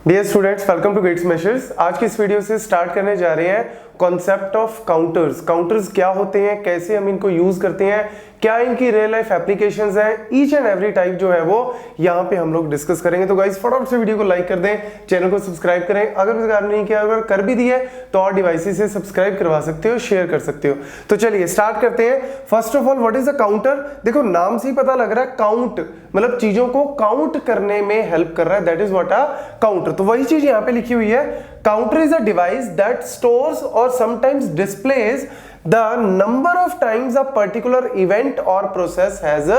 Dear students, welcome to Gate Smashers. आज की इस वीडियो से स्टार्ट करने जा रहे हैं कॉन्सेप्ट ऑफ काउंटर्स। काउंटर्स क्या होते हैं, कैसे हम इनको यूज करते हैं, क्या इनकी रियल लाइफ एप्लीकेशंस हैं, ईच एंड एवरी टाइप जो है वो यहाँ पे हम लोग डिस्कस करेंगे। तो गाइस फटाफट से वीडियो को लाइक कर दें, चैनल को सब्सक्राइब करें, अगर सब्सक्राइब नहीं किया, अगर कर भी दिए तो और डिवाइसेस से सब्सक्राइब करवा सकते हो, शेयर कर सकते हो। तो चलिए स्टार्ट करते हैं। First of all, what is a counter? देखो नाम से ही पता लग रहा है, काउंट मतलब चीजों को काउंट करने में हेल्प कर रहा है, that is what a counter. तो वही चीज यहाँ पे लिखी हुई है, counter is a device that stores और sometimes displays the number of times a particular event or process has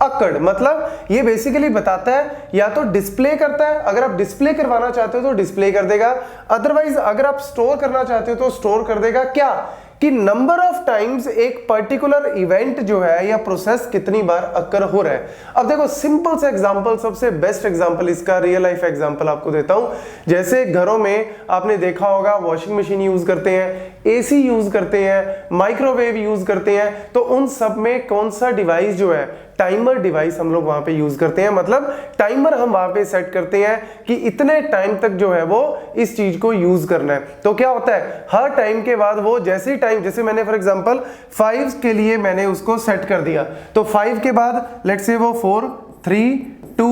occurred। मतलब ये बेसिकली बताता है, या तो डिस्प्ले करता है, अगर आप डिस्प्ले करवाना चाहते हो तो डिस्प्ले कर देगा, अदरवाइज अगर आप स्टोर करना चाहते हो तो स्टोर कर देगा। क्या कि नंबर ऑफ टाइम्स एक पर्टिकुलर इवेंट जो है या प्रोसेस कितनी बार अकर हो रहा है। अब देखो सिंपल सा एग्जांपल, सबसे बेस्ट एग्जांपल इसका रियल लाइफ एग्जांपल आपको देता हूं। जैसे घरों में आपने देखा होगा वॉशिंग मशीन यूज करते हैं, एसी यूज करते हैं, माइक्रोवेव यूज करते हैं, तो उन सब में कौन सा डिवाइस जो है, टाइमर डिवाइस हम लोग वहां पे यूज करते हैं। मतलब टाइमर हम वहां पे सेट करते हैं कि इतने टाइम तक जो है वो इस चीज को यूज करना है। तो क्या होता है, हर टाइम के बाद वो जैसे टाइम, जैसे मैंने फॉर एग्जांपल 5 के लिए मैंने उसको सेट कर दिया, तो 5 के बाद लेट्स से वो 4 3 2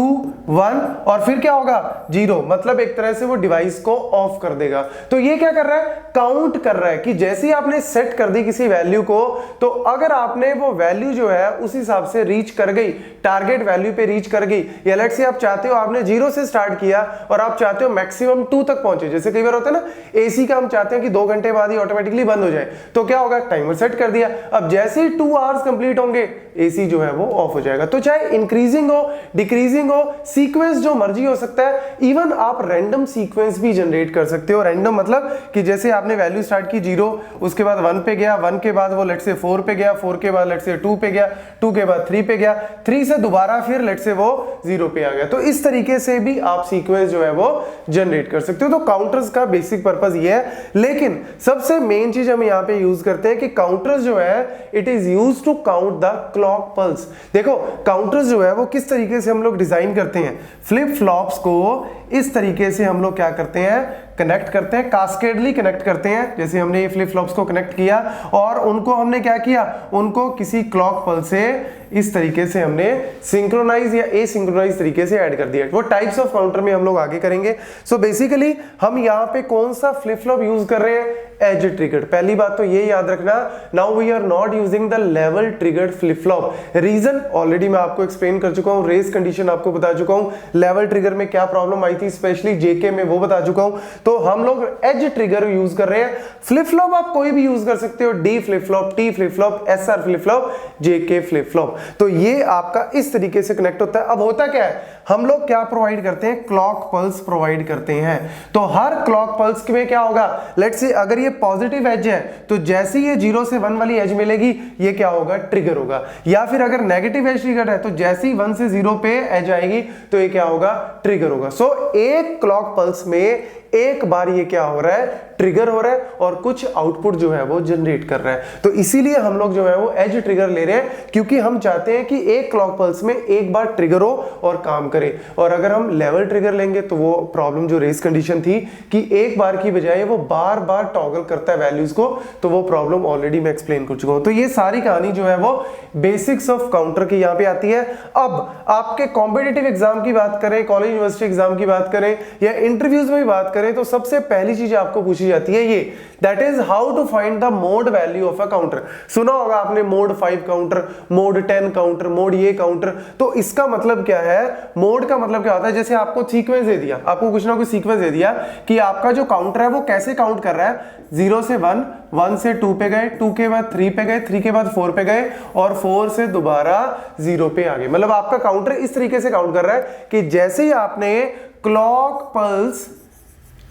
1 और फिर क्या होगा 0, मतलब एक तरह से वो डिवाइस को ऑफ कर देगा। तो ये क्या कर रहा है, काउंट कर रहा है कि जैसे ही आपने सेट कर दी किसी वैल्यू को, तो अगर आपने वो वैल्यू जो है उस हिसाब से रीच कर गई, टारगेट वैल्यू पे रीच कर गई, या लेट्स से आप चाहते हो, आपने 0 से स्टार्ट किया और आप चाहते हो मैक्सिमम 2 तक पहुंचे। जैसे कई बार होता है ना, एसी का हम चाहते हैं कि 2 घंटे बाद ही ऑटोमेटिकली बंद हो जाए, तो क्या होगा, टाइमर सेट कर दिया, अब जैसे ही 2 आवर्स कंप्लीट होंगे एसी जो है वो ऑफ हो जाएगा। तो चाहे इंक्रीजिंग हो, डिक्रीजिंग हो, सीक्वेंस जो मर्जी हो सकता है, इवन आप रैंडम सीक्वेंस भी जनरेट कर सकते हो। रैंडम मतलब कि जैसे आपने वैल्यू स्टार्ट की 0, उसके बाद 1 पे गया, 1 के बाद वो लेट्स से 4 पे गया, 4 के बाद लेट्स से 2 पे गया, 2 के बाद 3 पे गया, 3 से दोबारा फिर लेट्स से वो 0 पे आ गया। तो इस तरीके से भी आप सीक्वेंस जो है वो जनरेट कर सकते हो। तो काउंटर्स का बेसिक पर्पस ये है, लेकिन सबसे मेन चीज हम यहाँ पे यूज करते हैं कि काउंटर्स जो है it is use to count the clock pulse. देखो काउंटर्स जो है वो किस तरीके से हम लोग डिजाइन करते हैं, फ्लिप फ्लॉप्स को इस तरीके से हम लोग क्या करते हैं, कनेक्ट करते हैं, कास्केडली कनेक्ट करते हैं। जैसे हमने ये फ्लिप फ्लॉप्स को कनेक्ट किया और उनको हमने क्या किया, उनको किसी क्लॉक पल्स से इस तरीके से हमने सिंक्रोनाइज या एसिंक्रोनाइज तरीके से ऐड कर दिया। वो टाइप्स ऑफ काउंटर में हम लोग आगे करेंगे। सो बेसिकली हम यहाँ पे कौन सा फ्लिप फ्लॉप यूज कर रहे हैं, एज ट्रिगर्ड। पहली बात तो ये याद रखना, now we are not using the level triggered flip flop. Reason already मैं आपको एक्सप्लेन कर चुका हूँ, रेस कंडीशन आपको बता चुका हूँ, लेवल ट्रिगर में क्या प्रॉब्लम आई थी स्पेशली जेके में, वो बता चुका हूँ। तो हम लोग एज ट्रिगर यूज कर रहे हैं। फ्लिप फ्लॉप आप कोई भी यूज कर सकते हो, D flip flop, T flip flop, SR flip flop, JK flip flop. तो ये आपका इस तरीके से कनेक्ट होता है। अब होता क्या है, हम लोग क्या प्रोवाइड करते हैं, क्लॉक पल्स प्रोवाइड करते हैं। तो हर क्लॉक पल्स में क्या होगा, लेट्स से अगर ये पॉजिटिव एज है तो जैसे ये 0 से 1 वाली एज मिलेगी ये क्या होगा, ट्रिगर होगा। या फिर अगर नेगेटिव एज ट्रिगर है तो जैसे ही 1 से 0 पे एज आएगी तो ये क्या होगा, ट्रिगर होगा। सो एक क्लॉक पल्स में एक बार ये क्या हो रहा है, ट्रिगर हो रहा है और कुछ आउटपुट जो है वो जनरेट कर रहा है। तो इसीलिए हम लोग जो है वो एज ट्रिगर ले रहे हैं, क्योंकि हम चाहते हैं कि एक क्लॉक पल्स में एक बार ट्रिगर हो और काम करे। और अगर हम लेवल ट्रिगर लेंगे तो वो प्रॉब्लम जो रेस कंडीशन थी कि एक बार की बजाय वो बार बार टॉगल करता है वैल्यूज को, तो वो प्रॉब्लम ऑलरेडी मैं एक्सप्लेन कर चुका हूं। तो ये सारी कहानी जो है वो बेसिक्स ऑफ काउंटर की यहाँ पे आती है। अब आपके कॉम्पिटिटिव एग्जाम की बात करें, कॉलेज यूनिवर्सिटी एग्जाम की बात करें या इंटरव्यूज में भी बात करें, तो सबसे पहली चीज आपको पूछी जाती है ये, that is how to find the mod value of a counter. सुना होगा आपने mod 5 counter, mod 10 counter, mod ये काउंटर। तो इसका मतलब क्या है, मोड का मतलब क्या होता है, जैसे आपको सीक्वेंस दे दिया, आपको कुछ ना कुछ सीक्वेंस दे दिया कि आपका जो काउंटर है वो कैसे काउंट कर रहा है, 0 से 1, 1 से 2 पे गए, 2 के बाद 3 पे गए, 3 के बाद 4 पे गए और 4 से दोबारा 0 पे आ गए। मतलब आपका काउंटर इस तरीके से काउंट कर रहा है कि जैसे ही आपने क्लॉक पल्स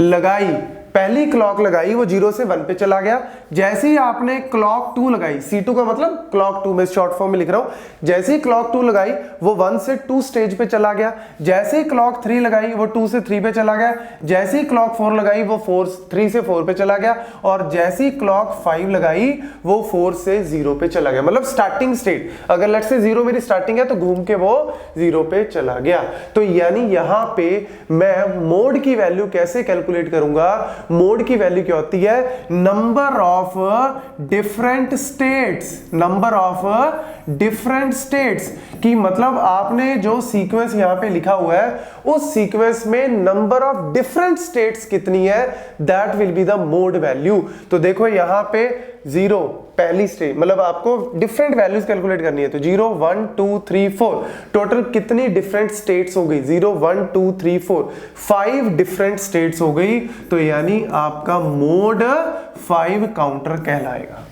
लगाई पहली क्लॉक लगाई वो 0 से 1 पे चला गया। जैसे ही आपने क्लॉक 2 लगाई, C2 का मतलब क्लॉक 2, मैं शॉर्ट फॉर्म में लिख रहा हूं, जैसे ही क्लॉक 2 लगाई वो 1 से 2 स्टेज पे चला गया। जैसे ही क्लॉक 3 लगाई वो 2 से 3 पे चला गया। जैसे ही क्लॉक 4 लगाई वो 3 से 4 पे चला गया। और जैसे ही क्लॉक 5 लगाई वो 4 से 0 पे चला गया। मतलब स्टार्टिंग स्टेट, अगर लेट्स से 0 मेरी स्टार्टिंग है तो घूम के वो 0 पे चला गया। तो यानी यहां पे मैं मोड की वैल्यू कैसे कैलकुलेट करूंगा? मोड की वैल्यू क्या होती है? Number of different states, number of different states की मतलब आपने जो सीक्वेंस यहां पे लिखा हुआ है उस सीक्वेंस में नंबर ऑफ डिफरेंट स्टेट्स कितनी है, that will be the mod value. तो देखो यहां पे 0 पहली स्टेज, मतलब आपको डिफरेंट वैल्यूज कैलकुलेट करनी है। तो 0 1 2 3 4 टोटल कितनी डिफरेंट स्टेट्स हो गई? 0 1 2 3 4 5 डिफरेंट स्टेट्स हो गई। तो यानी आपका मोड 5 काउंटर कहलाएगा।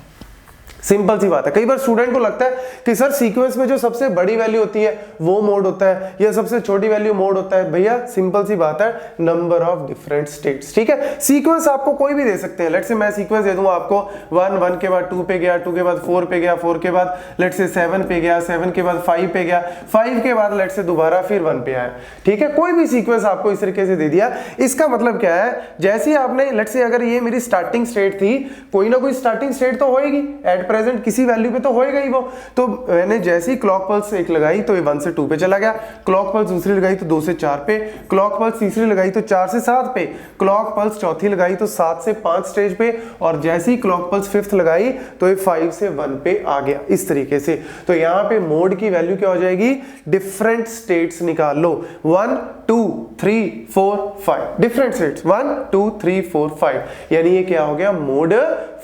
सिंपल सी बात है। कई बार स्टूडेंट को लगता है कि सर सीक्वेंस में जो सबसे बड़ी वैल्यू होती है वो मोड होता है या सबसे छोटी वैल्यू मोड होता है। भैया सिंपल सी बात है, नंबर ऑफ डिफरेंट स्टेट्स। ठीक है, सीक्वेंस आपको कोई भी दे सकते हैं। लेट्स से मैं सीक्वेंस दे दूंगा आपको 1 1 के बाद 2 पे गया, 2 के बाद 4 पे गया, 4 के बाद लेट्स से 7 पे गया, 7 के बाद 5 पे गया, 5 के बाद लेट्स से दोबारा फिर 1 पे आया। ठीक है, कोई भी सीक्वेंस आपको इस तरीके से दे दिया। इसका मतलब क्या है? जैसे ही आपने लेट्स से अगर ये मेरी स्टार्टिंग स्टेट थी, कोई ना कोई स्टार्टिंग स्टेट तो होएगी एट प्रेजेंट, किसी वैल्यू पे तो होएगा ही वो। तो मैंने जैसे ही क्लॉक पल्स 1 लगाई तो ये 1 से 2 पे चला गया। क्लॉक पल्स दूसरी लगाई तो 2 से 4 पे। क्लॉक पल्स तीसरी लगाई तो 4 से 7 पे। क्लॉक पल्स चौथी लगाई तो 7 से 5 स्टेज पे। और जैसे ही क्लॉक पल्स 5th लगाई तो ये 5 से 1 पे आ गया। इस तरीके से तो यहां पे मोड की वैल्यू क्या हो जाएगी? डिफरेंट स्टेट्स निकाल लो। 1 2 3 4 5 डिफरेंट स्टेट्स, 1 2 3 4 5, यानी ये क्या हो गया? मोड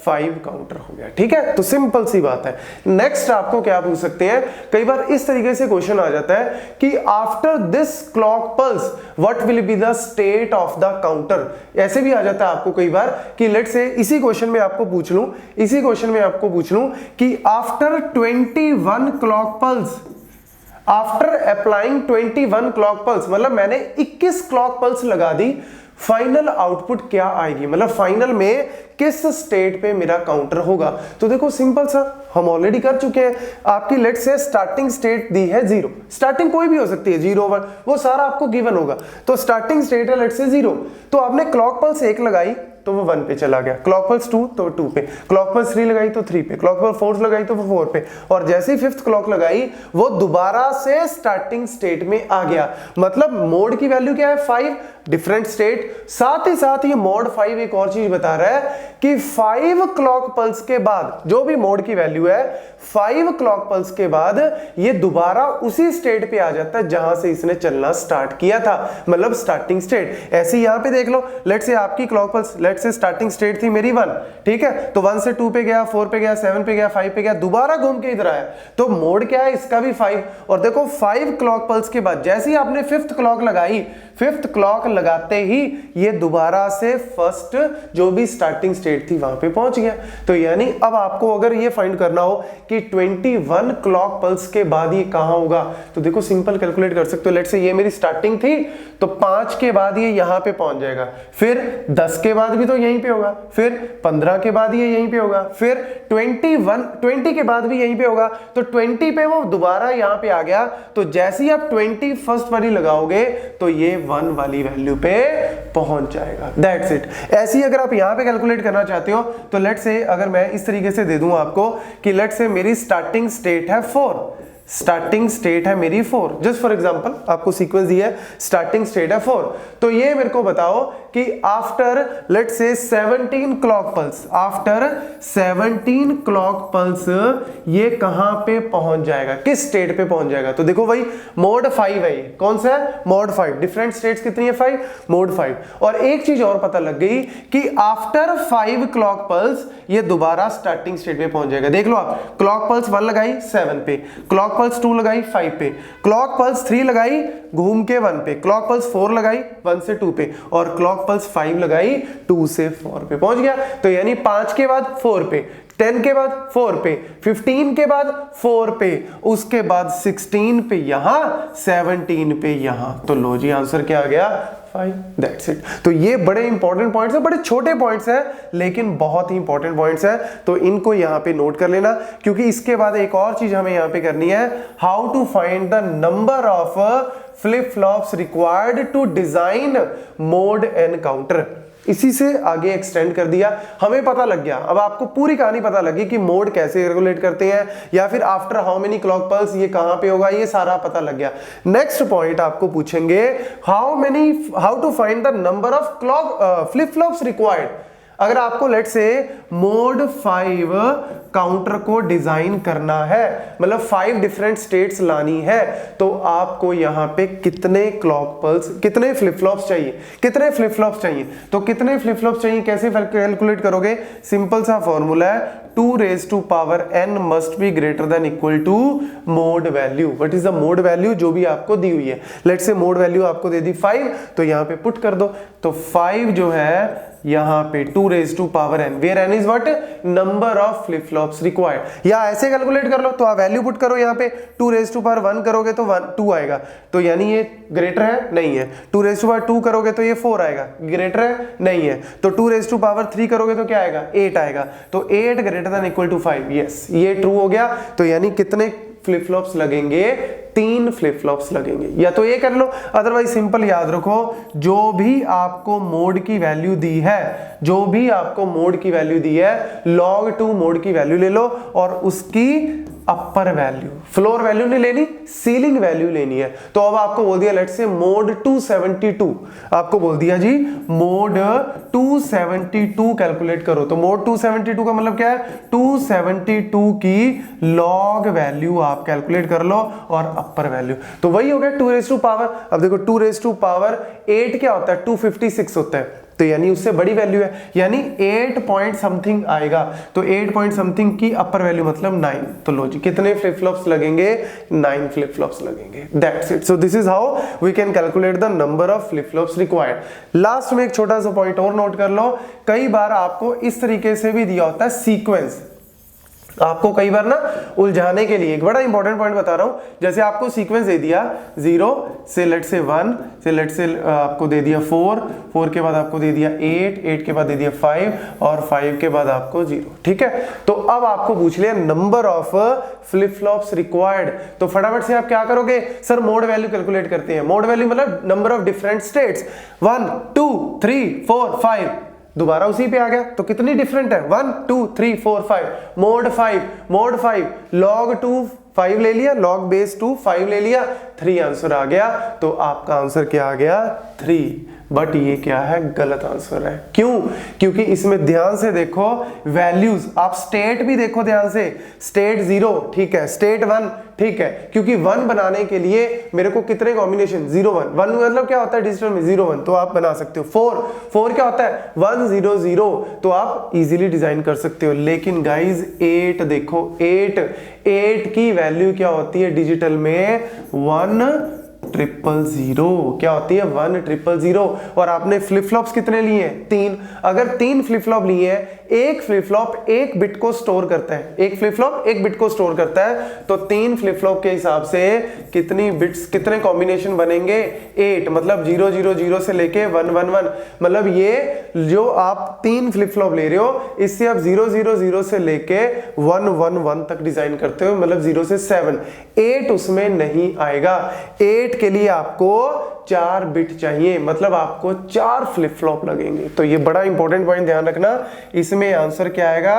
5 काउंटर हो गया। ठीक है, तो सिंपल सी बात है। नेक्स्ट आपको क्या पूछ सकते हैं? कई बार इस तरीके से क्वेश्चन आ जाता है कि after this clock pulse what will be the state of the counter. ऐसे भी आ जाता है आपको कई बार कि लेट्स से इसी क्वेश्चन में आपको पूछ लूं कि after 21 clock pulse, after applying 21 clock pulse, मतलब मैंने 21 क्लॉक पल्स लगा दी, फाइनल आउटपुट क्या आएगी? मतलब फाइनल में किस स्टेट पे मेरा काउंटर होगा? तो देखो सिंपल सा, हम ऑलरेडी कर चुके हैं। आपकी लेट्स से स्टार्टिंग स्टेट दी है 0, स्टार्टिंग कोई भी हो सकती है, 0 1, वो सारा आपको गिवन होगा। तो स्टार्टिंग स्टेट है लेट्स से 0, तो आपने क्लॉक पल्स 1 लगाई तो वो 1 पे चला गया। क्लॉक पल्स 2 तो 2 पे। क्लॉक पल्स 3 लगाई तो 3 पे। क्लॉक पल्स 4 लगाई तो वो 4 पे। और जैसे ही 5th क्लॉक लगाई वो दोबारा से स्टार्टिंग स्टेट में आ गया। मतलब मोड की वैल्यू क्या है? 5 डिफरेंट स्टेट। साथ ही साथ ये मोड 5 एक और चीज बता रहा है कि 5 क्लॉक पल्स के बाद जो भी मोड की वैल्यू है, 5 क्लॉक पल्स के बाद ये दोबारा उसी स्टेट पे आ जाता है जहां से इसने चलना स्टार्ट किया था, मतलब स्टार्टिंग स्टेट। ऐसे यहां पे देख लो, लेट्स से आपकी clock pulse let's say starting state थी मेरी 1, ठीक है, तो 1 से 2 पे गया, 4 पे गया, 7 पे गया, 5 पे गया, दोबारा घूम के इधर आया। तो मोड क्या है इसका? भी 5। और देखो 5 क्लॉक पल्स के बाद जैसे ही आपने 5th क्लॉक लगाई, 5th क्लॉक लगाते ही ये दोबारा से फर्स्ट जो भी स्टार्टिंग स्टेट थी वहां पे पहुंच गया। तो यानी अब आपको अगर ये फाइंड करना हो कि 21 क्लॉक पल्स के बाद ये कहां होगा, तो देखो सिंपल कैलकुलेट कर सकते हो। लेट्स से ये मेरी स्टार्टिंग थी तो 5 के बाद ये यहां पे पहुंच जाएगा, फिर 10 के बाद भी तो यहीं पे होगा, फिर 15 के बाद ये यहीं पे होगा, फिर 20 के बाद भी यहीं पे होगा। तो 20 पे वो दोबारा यहां पे आ गया। तो जैसे ही आप 21st वाली लगाओगे तो ये 1 वाली वैल्यू पे पहुंच जाएगा। That's it. ऐसे ही अगर आप यहां पे कैलकुलेट करना चाहते हो तो लेट्स से अगर मैं इस तरीके से दे दूं आपको कि लेट्स से मेरी स्टार्टिंग स्टेट है 4, स्टार्टिंग स्टेट है मेरी 4, जस्ट फॉर एग्जांपल आपको सीक्वेंस दिया है, स्टार्टिंग स्टेट है 4, तो ये मेरे को बताओ कि after let's say 17 clock pulse, after 17 clock pulse ये कहां पे पहुंच जाएगा, किस स्टेट पे पहुंच जाएगा? तो देखो भाई मोड 5 है, ये कौन सा है? मोड 5। डिफरेंट स्टेट्स कितनी है? 5, मोड 5। और एक चीज और पता लग गई कि आफ्टर 5 क्लॉक पल्स ये दोबारा स्टार्टिंग स्टेट पे पहुंच जाएगा। देख लो आप, क्लॉक पल्स 1 लगाई 7 पे, क्लॉक पल्स 2 लगाई 5 पे, क्लॉक पल्स 3 लगाई घूम के 1 पे, क्लॉक पल्स 4 लगाई 1 से 2 पे, और क्लॉक पल्स 5 लगाई 2 से 4 पे पहुंच गया। तो यानी 5 के बाद 4 पे, 10 के बाद 4 पे, 15 के बाद 4 पे, उसके बाद 16 पे यहां, 17 पे यहां। तो लो जी आंसर क्या आ गया? 5, दैट्स इट। तो ये बड़े इंपॉर्टेंट पॉइंट्स हैं, बड़े छोटे पॉइंट्स हैं लेकिन बहुत ही इंपॉर्टेंट पॉइंट्स हैं, तो इनको यहाँ पे नोट कर लेना, क्योंकि इसके बाद एक और चीज हमें यहाँ पे करनी है, how to find the number of flip flops required to design mod N counter. इसी से आगे एक्सटेंड कर दिया, हमें पता लग गया, अब आपको पूरी कहानी पता लगी कि मोड कैसे रेगुलेट करते हैं, या फिर after how many clock pulse ये कहां पे होगा, ये सारा पता लग गया। नेक्स्ट पॉइंट आपको पूछेंगे, how to find the number of flip flops required. अगर आपको लेट से मोड 5 काउंटर को डिजाइन करना है, मतलब 5 डिफरेंट स्टेट्स लानी है, तो आपको यहां पे कितने क्लॉक पल्स, कितने फ्लिप फ्लॉप्स चाहिए, कितने फ्लिप फ्लॉप्स चाहिए, तो कितने फ्लिप फ्लॉप्स चाहिए कैसे कैलकुलेट करोगे, सिंपल सा फॉर्मूला है, 2 raised to power n must be greater than equal to mode value। What is the mode value जो भी आपको दी हुई है, लेट्स से मोड वैल्यू आपको दे दी 5, तो यहां पे पुट कर दो, तो 5 जो है यहां पे 2 raised to power n, where n is what, number of flip flops required। या ऐसे कैलकुलेट कर लो, तो आप वैल्यू पुट करो यहाँ पे, 2 raised to power 1 करोगे तो 2 आएगा, तो यानी ये ग्रेटर है, नहीं है। 2 raised to power 2 करोगे तो ये 4 आएगा, ग्रेटर है, नहीं है। तो 2 raised to power 3 करोगे तो क्या आएगा, 8 आएगा, तो 8 greater than equal to 5, yes ये ट्रू हो गया। तो यानी कितने फ्लिप फ्लॉप्स लगेंगे, 3 फ्लिप फ्लॉप्स लगेंगे, या तो ये कर लो, अदरवाइज सिंपल याद रखो, जो भी आपको मोड की वैल्यू दी है, जो भी आपको मोड की वैल्यू दी है, log 2 मोड की वैल्यू ले लो और उसकी अपर वैल्यू, फ्लोर वैल्यू नहीं लेनी, सीलिंग वैल्यू लेनी है। तो अब आपको बोल दिया लेट्स से मोड 272, आपको बोल दिया जी मोड 272 कैलकुलेट करो, तो मोड 272 का मतलब क्या है, 272 की लॉग वैल्यू आप कैलकुलेट कर लो और अपर वैल्यू, तो वही हो गया 2 रेज़ टू पावर। अब देखो 2 रेज़ टू पावर 8 क्या होता है, 256 होता है, तो यानी उससे बड़ी वैल्यू है, यानी 8 पॉइंट समथिंग आएगा, तो 8 पॉइंट समथिंग की अपर वैल्यू मतलब 9। तो लो जी कितने फ्लिप फ्लॉप्स लगेंगे, 9 फ्लिप फ्लॉप्स लगेंगे, that's it. So this is how we can calculate the number of flip flops required. Last में एक छोटा सा पॉइंट और नोट कर लो, कई बार आपको इस तरीके से भी दिया होता है सीक्वेंस, आपको कई बार ना उलझाने के लिए एक बड़ा इंपॉर्टेंट पॉइंट बता रहा हूं, जैसे आपको सीक्वेंस दे दिया 0 से लेट से 1 से लेट से आपको दे दिया 4 के बाद आपको दे दिया 8 के बाद दे दिया 5 और 5 के बाद आपको 0, ठीक है। तो अब आपको पूछ लिया number of flip flops required, तो फटाफट से आप क्या करोगे, सर मोड वैल्यू कैलकुलेट करते हैं। मोड वैल्यू मतलब नंबर ऑफ डिफरेंट स्टेट्स, 1 2 3 4 5, दोबारा उसी पे आ गया, तो कितनी डिफरेंट है, 1 2 3 4 5, मोड 5 log 2 5 ले लिया, log बेस 2 5 ले लिया, 3 आंसर आ गया। तो आपका आंसर क्या आ गया, 3। बट ये क्या है, गलत आंसर है। क्यों, क्योंकि इसमें ध्यान से देखो वैल्यूज, आप स्टेट भी देखो ध्यान से, स्टेट 0 ठीक है, स्टेट 1 ठीक है, क्योंकि 1 बनाने के लिए मेरे को कितने कॉम्बिनेशन, 0 1 1 मतलब क्या होता है डिजिटल में 0 1, तो आप बना सकते हो। 4 क्या होता है 1 0 0, तो आप इजीली डिजाइन कर सकते हो। लेकिन गाइज 8 देखो, 8 की वैल्यू क्या होती है डिजिटल में, 1 ट्रिपल 0, क्या होती है 1 ट्रिपल 0। और आपने फ्लिप फ्लॉप्स कितने लिए हैं, 3। अगर 3 फ्लिप फ्लॉप लिए हैं, एक फ्लिप फ्लॉप 1 बिट को स्टोर करता है, एक फ्लिप फ्लॉप 1 बिट को स्टोर करता है, तो 3 फ्लिप फ्लॉप के हिसाब से कितनी बिट्स, कितने कॉम्बिनेशन बनेंगे, 8, मतलब 0 0 0 से लेके 1 1 1, मतलब ये जो आप 3 फ्लिप फ्लॉप ले रहे हो, इससे आप 0 0 0 से लेके 1 1 1 तक डिजाइन करते हो, मतलब 0 से 7, 8 उसमें नहीं आएगा। 8 के लिए आपको 4 बिट चाहिए, मतलब आपको 4 फ्लिप फ्लॉप लगेंगे। तो ये बड़ा इंपॉर्टेंट पॉइंट ध्यान रखना, इसमें आंसर क्या आएगा,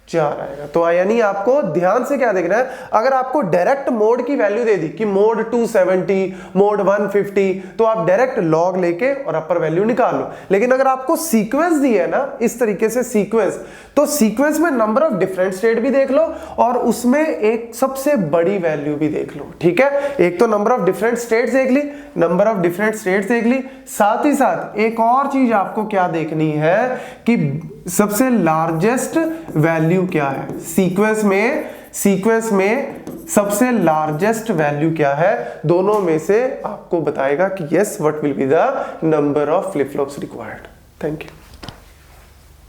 4 आएगा। तो यानी आपको ध्यान से क्या देखना है, अगर आपको डायरेक्ट मोड की वैल्यू दे दी कि मोड 270 मोड 150, तो आप डायरेक्ट लॉग लेके और अपर वैल्यू निकाल लो। लेकिन अगर आपको सीक्वेंस दी है ना इस तरीके से सीक्वेंस, तो सीक्वेंस में नंबर ऑफ डिफरेंट स्टेट भी देख लो और उसमें एक सबसे बड़ी वैल्यू भी देख लो, ठीक है। एक तो नंबर ऑफ डिफरेंट स्टेट्स देख ली, नंबर ऑफ डिफरेंट स्टेट्स देख ली, साथ ही साथ एक और चीज आपको क्या देखनी है कि सबसे लार्जेस्ट वैल्यू क्या है सीक्वेंस में सबसे लार्जेस्ट वैल्यू क्या है, दोनों में से आपको बताएगा कि yes what will be the number of flip flops required. Thank you.